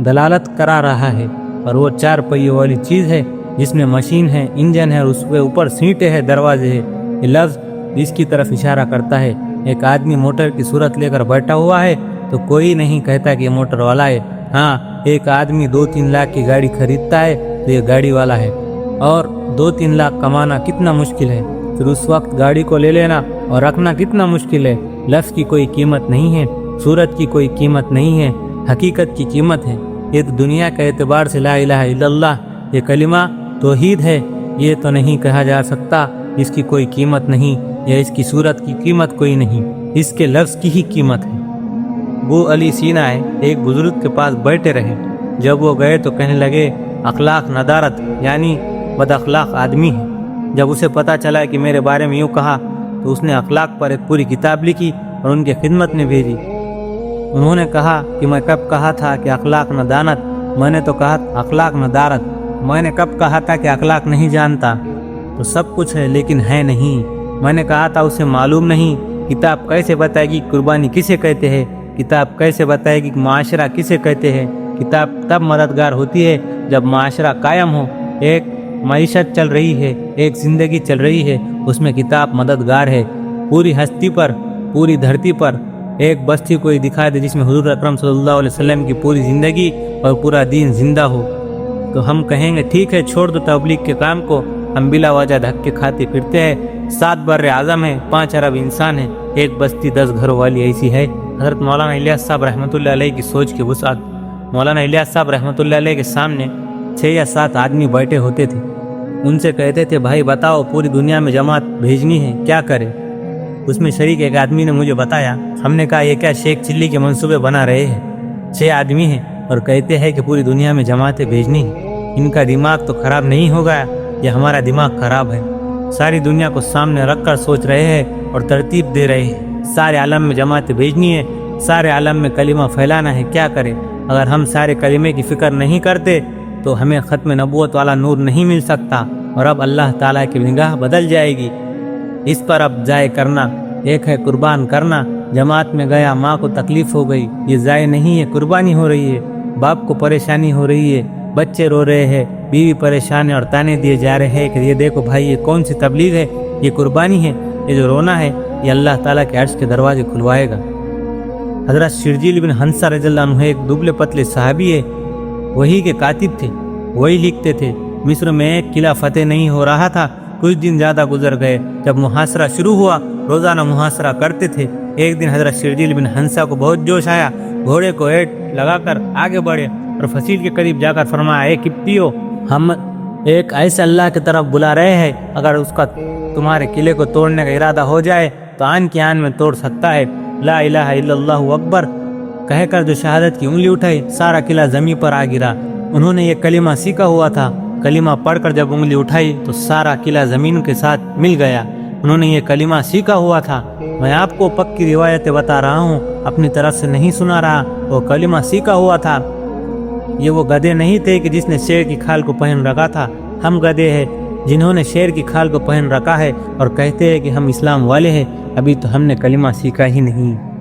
دلالت کرا رہا ہے اور وہ 4 پہیوں والی چیز ہے جس میں مشین ہے، انجن ہے اور اس کے اوپر سیٹیں ہے، دروازے ہے۔ یہ لفظ جس کی طرف اشارہ کرتا ہے ایک آدمی موٹر کی صورت لے کر بیٹھا ہوا ہے تو کوئی نہیں کہتا کہ یہ موٹر والا ہے۔ ہاں ایک آدمی 2-3 لاکھ کی گاڑی خریدتا ہے تو یہ گاڑی والا ہے، اور 2-3 لاکھ کمانا کتنا مشکل ہے، پھر اس وقت گاڑی کو لے لینا اور رکھنا کتنا مشکل ہے۔ لفظ کی کوئی قیمت نہیں ہے، صورت کی کوئی قیمت نہیں ہے، حقیقت کی قیمت ہے۔ یہ تو دنیا کے اعتبار سے لا الہ الا اللہ یہ کلمہ توحید ہے، یہ تو نہیں کہا جا سکتا اس کی کوئی قیمت نہیں یا اس کی صورت کی قیمت کوئی نہیں، اس کے لفظ کی ہی قیمت ہے۔ ابو علی سینا ہے ایک بزرگ کے پاس بیٹھے رہے، جب وہ گئے تو کہنے لگے اخلاق ندارت یعنی بد اخلاق آدمی ہے۔ جب اسے پتہ چلا کہ میرے بارے میں یوں کہا تو اس نے اخلاق پر ایک پوری کتاب لکھی اور ان کی خدمت میں بھیجی۔ انہوں نے کہا کہ میں کب کہا تھا کہ اخلاق ندانت؟ میں نے تو کہا اخلاق ندارت۔ میں نے کب کہا تھا کہ اخلاق نہیں جانتا؟ تو سب کچھ ہے لیکن ہے نہیں۔ میں نے کہا تھا اسے معلوم نہیں۔ کتاب کیسے بتائے گی قربانی کسے کہتے ہیں؟ کتاب کیسے بتائے گی معاشرہ کسے کہتے ہیں؟ کتاب تب مددگار ہوتی ہے جب معاشرہ قائم ہو، ایک معیشت چل رہی ہے، ایک زندگی چل رہی ہے، اس میں کتاب مددگار ہے۔ پوری ہستی پر، پوری دھرتی پر ایک بستی کوئی دکھا دے جس میں حضور اکرم صلی اللہ علیہ وسلم کی پوری زندگی اور پورا دین زندہ ہو تو ہم کہیں گے ٹھیک ہے چھوڑ دو تبلیغ کے کام کو، ہم بلا وجہ دھکے کھاتے پھرتے ہیں۔ 7 بر اعظم ہے، 5 ارب انسان ہے، ایک بستی 10 گھروں والی ایسی ہے۔ حضرت مولانا الیاس صاحب رحمۃ اللہ علیہ کی سوچ کی وسعت۔ مولانا الیاس صاحب رحمۃ اللہ علیہ کے سامنے 6 یا 7 آدمی بیٹھے ہوتے تھے، ان سے کہتے تھے بھائی بتاؤ پوری دنیا میں جماعت بھیجنی ہے کیا کرے؟ اس میں شریک ایک آدمی نے مجھے بتایا، ہم نے کہا یہ کیا شیخ چلی کے منصوبے بنا رہے ہیں؟ 6 آدمی ہیں اور کہتے ہیں کہ پوری دنیا میں جماعتیں بھیجنی ہیں، ان کا دماغ تو خراب نہیں ہو گیا یا ہمارا دماغ خراب ہے؟ ساری دنیا کو سامنے رکھ کر سوچ رہے ہیں اور ترتیب دے رہے ہیں، سارے عالم میں جماعتیں بھیجنی ہے، سارے عالم میں کلمہ پھیلانا ہے، کیا کریں؟ اگر ہم سارے کلمے کی فکر نہیں کرتے تو ہمیں ختم نبوت والا نور نہیں مل سکتا اور اب اللہ تعالیٰ کی نگاہ بدل جائے گی۔ اس پر اب ضائع کرنا، ایک ہے قربان کرنا۔ جماعت میں گیا، ماں کو تکلیف ہو گئی، یہ ضائع نہیں ہے، قربانی ہو رہی ہے۔ باپ کو پریشانی ہو رہی ہے، بچے رو رہے ہیں، بیوی پریشان ہے اور تانے دیے جا رہے ہیں کہ یہ دیکھو بھائی یہ کون سی تبلیغ ہے، یہ قربانی ہے، یہ جو رونا ہے یہ اللہ تعالیٰ کے عرش کے دروازے کھلوائے گا۔ حضرت شرجیل بن حنصہ رضی اللہ عنہ ایک دبلے پتلے صحابی ہے، وہی کے کاتب تھے، وہی لکھتے تھے۔ مصر میں ایک قلعہ فتح نہیں ہو رہا تھا، کچھ دن زیادہ گزر گئے، جب محاصرہ شروع ہوا روزانہ محاصرہ کرتے تھے۔ ایک دن حضرت شرجیل بن حنصہ کو بہت جوش آیا، گھوڑے کو ایٹ لگا کر آگے بڑھے اور فصیل کے قریب جا کر فرمایا، اے کپتیو، ہم ایک ایسے اللہ کی طرف بلا رہے ہیں، اگر اس کا تمہارے قلعے کو توڑنے کا ارادہ ہو جائے تو آن کی آن میں توڑ سکتا ہے۔ لا الہ الا اللہ اکبر کہہ کر جو شہادت کی انگلی اٹھائی، سارا قلعہ زمین پر آ گرا۔ انہوں نے یہ کلمہ سیکھا ہوا تھا، کلمہ پڑھ کر جب انگلی اٹھائی تو سارا قلعہ زمین کے ساتھ مل گیا۔ انہوں نے یہ کلمہ سیکھا ہوا تھا۔ میں آپ کو پکی روایتیں بتا رہا ہوں، اپنی طرف سے نہیں سنا رہا، وہ کلمہ سیکھا ہوا تھا۔ یہ وہ گدھے نہیں تھے کہ جس نے شیر کی کھال کو پہن رکھا تھا، ہم گدھے ہیں جنہوں نے شیر کی کھال کو پہن رکھا ہے اور کہتے ہیں کہ ہم اسلام والے ہیں، ابھی تو ہم نے کلمہ سیکھا ہی نہیں۔